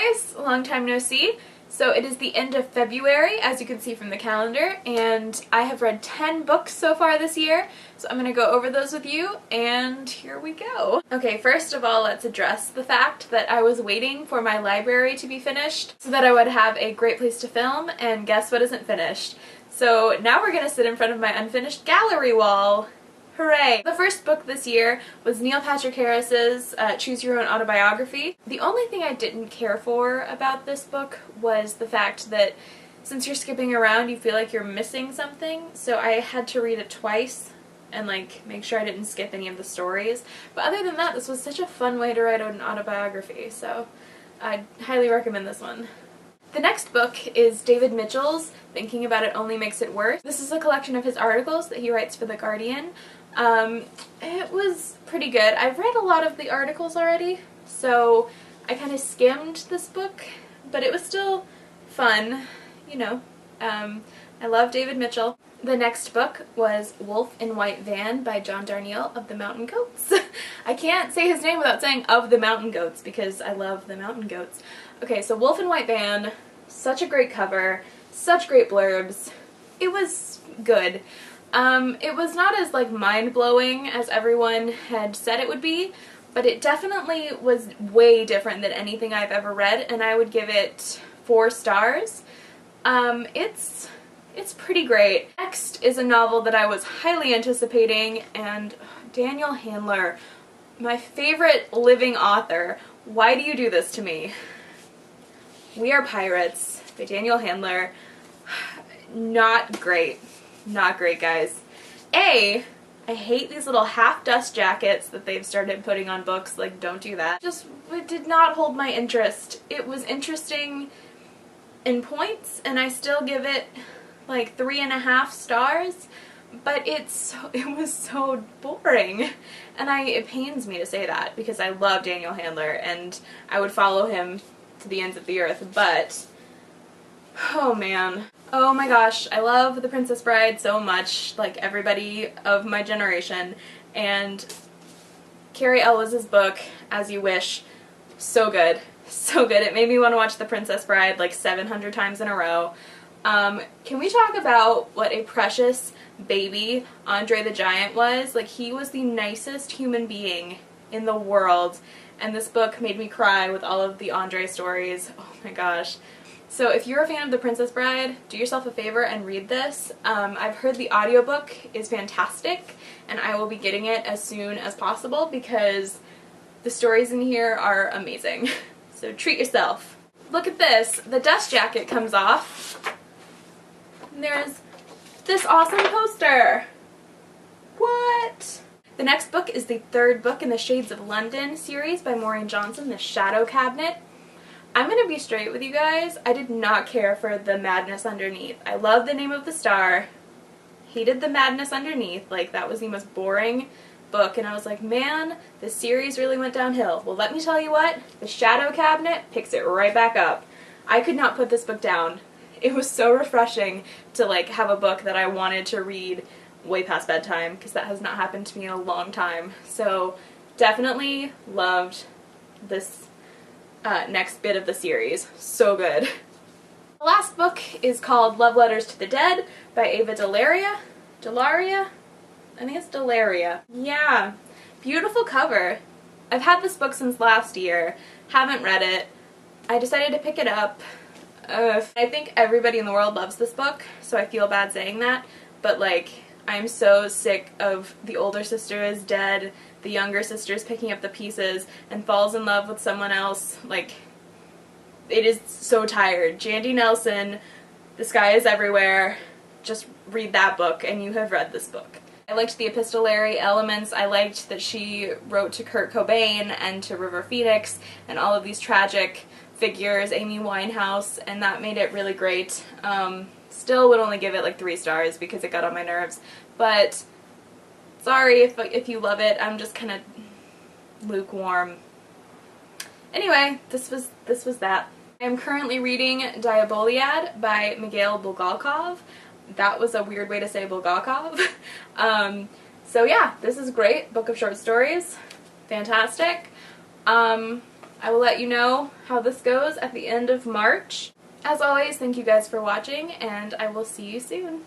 guys, long time no see. So it is the end of February, as you can see from the calendar, and I have read 10 books so far this year, so I'm going to go over those with you, and here we go. Okay, first of all, let's address the fact that I was waiting for my library to be finished so that I would have a great place to film, and guess what isn't finished? So now we're going to sit in front of my unfinished gallery wall. Hooray! The first book this year was Neil Patrick Harris's Choose Your Own Autobiography. The only thing I didn't care for about this book was the fact that since you're skipping around, you feel like you're missing something, so I had to read it twice and make sure I didn't skip any of the stories. But other than that, this was such a fun way to write an autobiography, so I highly recommend this one. The next book is David Mitchell's Thinking About It Only Makes It Worse. This is a collection of his articles that he writes for The Guardian. It was pretty good. I've read a lot of the articles already, so I kind of skimmed this book, but it was still fun, you know. I love David Mitchell. The next book was Wolf in White Van by John Darnielle of the Mountain Goats. I can't say his name without saying of the Mountain Goats because I love the Mountain Goats. Okay, so Wolf in White Van, such a great cover, such great blurbs. It was good. It was not as mind-blowing as everyone had said it would be, but it definitely was way different than anything I've ever read, and I would give it 4 stars. It's pretty great. Next is a novel that I was highly anticipating, and Danielle Handler, my favorite living author. Why do you do this to me? We Are Pirates by Danielle Handler. Not great. Not great, guys. I hate these little half-dust jackets that they've started putting on books. Don't do that. It did not hold my interest. It was interesting in points, and I still give it 3.5 stars, but it was so boring. And it pains me to say that because I love Danielle Handler and I would follow him to the ends of the earth, but oh man. Oh my gosh, I love The Princess Bride so much, like everybody of my generation, and Cary Elwes' book, As You Wish, so good. So good. It made me want to watch The Princess Bride 700 times in a row. Can we talk about what a precious baby Andre the Giant was? He was the nicest human being in the world, and this book made me cry with all of the Andre stories. Oh my gosh. So if you're a fan of The Princess Bride, do yourself a favor and read this. I've heard the audiobook is fantastic, and I will be getting it as soon as possible because the stories in here are amazing. So treat yourself. Look at this. The dust jacket comes off. And there's this awesome poster. What? The next book is the 3rd book in the Shades of London series by Maureen Johnson, The Shadow Cabinet. I'm gonna be straight with you guys. I did not care for the madness underneath. I love the name of the star. Hated the madness underneath. That was the most boring book, and I was like, man, this series really went downhill. Well, let me tell you what, The Shadow Cabinet picks it right back up. I could not put this book down. It was so refreshing to have a book that I wanted to read way past bedtime, because that has not happened to me in a long time. So definitely loved this next bit of the series. So good. The last book is called Love Letters to the Dead by Ava Dellairia. Dellairia? I think it's Dellairia. Yeah. Beautiful cover. I've had this book since last year. Haven't read it. I decided to pick it up. I think everybody in the world loves this book, so I feel bad saying that, but I'm so sick of the older sister is dead, the younger sister is picking up the pieces and falls in love with someone else. It is so tired. Jandy Nelson, The Sky is Everywhere. Just read that book and you have read this book. I liked the epistolary elements. I liked that she wrote to Kurt Cobain and to River Phoenix and all of these tragic figures, Amy Winehouse, and that made it really great. Still would only give it 3 stars because it got on my nerves, but sorry if you love it. I'm just kind of lukewarm. Anyway, this was that. I'm currently reading Diaboliad by Mikhail Bulgakov. That was a weird way to say Bulgakov. So yeah, this is great. Book of short stories. Fantastic. I will let you know how this goes at the end of March. As always, thank you guys for watching, and I will see you soon.